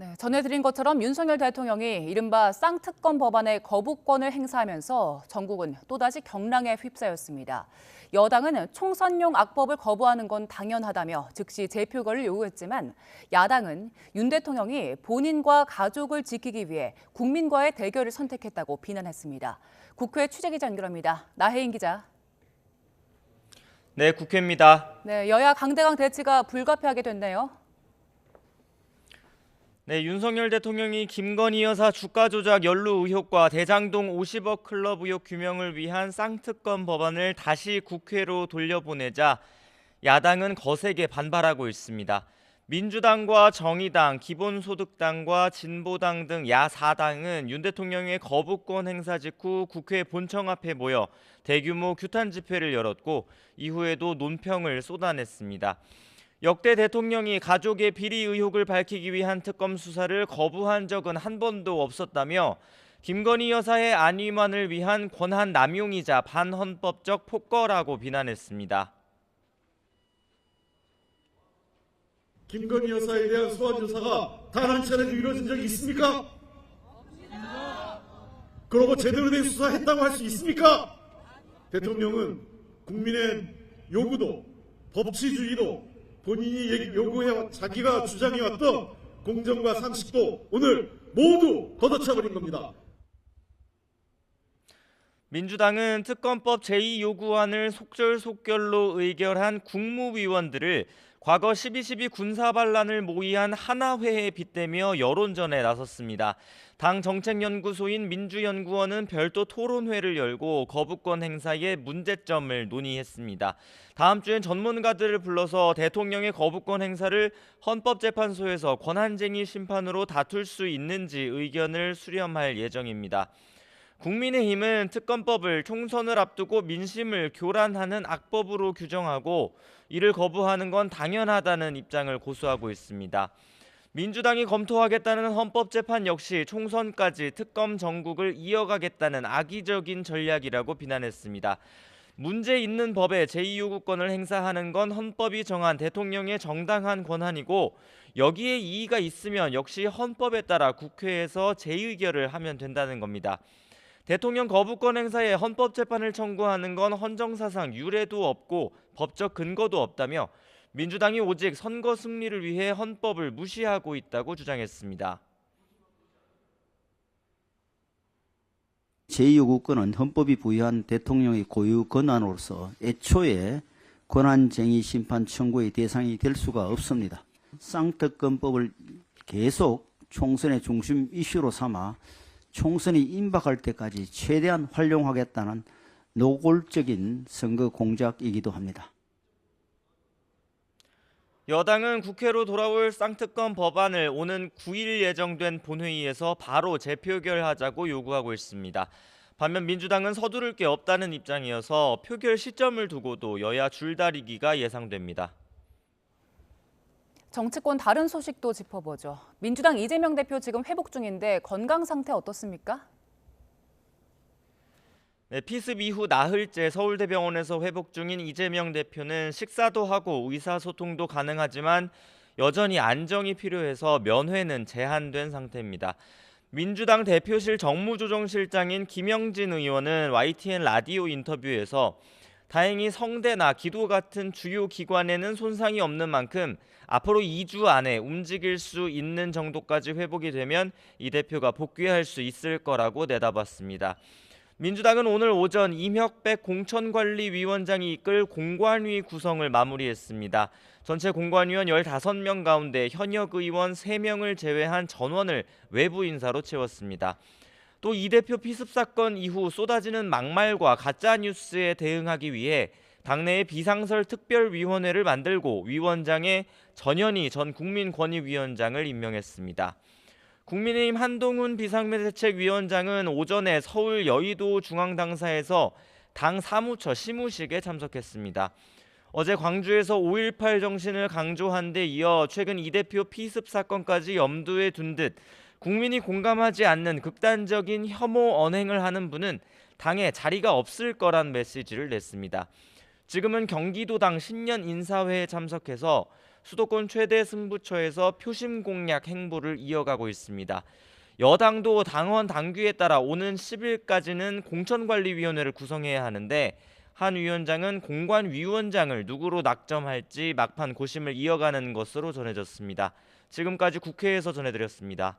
네, 전해드린 것처럼 윤석열 대통령이 이른바 쌍특검 법안의 거부권을 행사하면서 전국은 또다시 경랑에 휩싸였습니다. 여당은 총선용 악법을 거부하는 건 당연하다며 즉시 재표결을 요구했지만 야당은 윤 대통령이 본인과 가족을 지키기 위해 국민과의 대결을 선택했다고 비난했습니다. 국회 취재기자 연결합니다. 나혜인 기자. 네, 국회입니다. 네, 여야 강대강 대치가 불가피하게 됐네요. 네, 윤석열 대통령이 김건희 여사 주가 조작 연루 의혹과 대장동 50억 클럽 의혹 규명을 위한 쌍특검 법안을 다시 국회로 돌려보내자 야당은 거세게 반발하고 있습니다. 민주당과 정의당, 기본소득당과 진보당 등 야4당은 윤 대통령의 거부권 행사 직후 국회 본청 앞에 모여 대규모 규탄 집회를 열었고 이후에도 논평을 쏟아냈습니다. 역대 대통령이 가족의 비리 의혹을 밝히기 위한 특검 수사를 거부한 적은 한 번도 없었다며 김건희 여사의 안위만을 위한 권한 남용이자 반헌법적 폭거라고 비난했습니다. 김건희 여사에 대한 소환 조사가 단 한 차례도 이루어진 적이 있습니까? 그러고 제대로 된 수사했다고 할 수 있습니까? 대통령은 국민의 요구도 법치주의도 본인이 요구해 자기가 주장해왔던 공정과 상식도 오늘 모두 걷어차버린 겁니다. 민주당은 특검법 제2요구안을 속절속결로 의결한 국무위원들을 과거 12.12 군사반란을 모의한 하나회에 빗대며 여론전에 나섰습니다. 당 정책연구소인 민주연구원은 별도 토론회를 열고 거부권 행사의 문제점을 논의했습니다. 다음 주엔 전문가들을 불러서 대통령의 거부권 행사를 헌법재판소에서 권한쟁의 심판으로 다툴 수 있는지 의견을 수렴할 예정입니다. 국민의힘은 특검법을 총선을 앞두고 민심을 교란하는 악법으로 규정하고 이를 거부하는 건 당연하다는 입장을 고수하고 있습니다. 민주당이 검토하겠다는 헌법재판 역시 총선까지 특검 정국을 이어가겠다는 악의적인 전략이라고 비난했습니다. 문제 있는 법에 제2요구권을 행사하는 건 헌법이 정한 대통령의 정당한 권한이고 여기에 이의가 있으면 역시 헌법에 따라 국회에서 재의결을 하면 된다는 겁니다. 대통령 거부권 행사에 헌법재판을 청구하는 건 헌정사상 유례도 없고 법적 근거도 없다며 민주당이 오직 선거 승리를 위해 헌법을 무시하고 있다고 주장했습니다. 제2요구권은 헌법이 부여한 대통령의 고유 권한으로서 애초에 권한쟁의 심판 청구의 대상이 될 수가 없습니다. 쌍특검법을 계속 총선의 중심 이슈로 삼아 총선이 임박할 때까지 최대한 활용하겠다는 노골적인 선거 공작이기도 합니다. 여당은 국회로 돌아올 쌍특검 법안을 오는 9일 예정된 본회의에서 바로 재표결하자고 요구하고 있습니다. 반면 민주당은 서두를 게 없다는 입장이어서 표결 시점을 두고도 여야 줄다리기가 예상됩니다. 정치권 다른 소식도 짚어보죠. 민주당 이재명 대표 지금 회복 중인데 건강 상태 어떻습니까? 네, 피습 이후 나흘째 서울대병원에서 회복 중인 이재명 대표는 식사도 하고 의사소통도 가능하지만 여전히 안정이 필요해서 면회는 제한된 상태입니다. 민주당 대표실 정무조정실장인 김영진 의원은 YTN 라디오 인터뷰에서 다행히 성대나 기도 같은 주요 기관에는 손상이 없는 만큼 앞으로 2주 안에 움직일 수 있는 정도까지 회복이 되면 이 대표가 복귀할 수 있을 거라고 내다봤습니다. 민주당은 오늘 오전 임혁백 공천관리위원장이 이끌 공관위 구성을 마무리했습니다. 전체 공관위원 15명 가운데 현역 의원 3명을 제외한 전원을 외부 인사로 채웠습니다. 또 이 대표 피습 사건 이후 쏟아지는 막말과 가짜뉴스에 대응하기 위해 당내에 비상설 특별위원회를 만들고 위원장에 전현희 전 국민권익위원장을 임명했습니다. 국민의힘 한동훈 비상대책위원장은 오전에 서울 여의도 중앙당사에서 당 사무처 시무식에 참석했습니다. 어제 광주에서 5.18 정신을 강조한 데 이어 최근 이 대표 피습 사건까지 염두에 둔 듯 국민이 공감하지 않는 극단적인 혐오 언행을 하는 분은 당에 자리가 없을 거란 메시지를 냈습니다. 지금은 경기도당 신년 인사회에 참석해서 수도권 최대 승부처에서 표심 공략 행보를 이어가고 있습니다. 여당도 당원 당규에 따라 오는 10일까지는 공천관리위원회를 구성해야 하는데 한 위원장은 공관위원장을 누구로 낙점할지 막판 고심을 이어가는 것으로 전해졌습니다. 지금까지 국회에서 전해드렸습니다.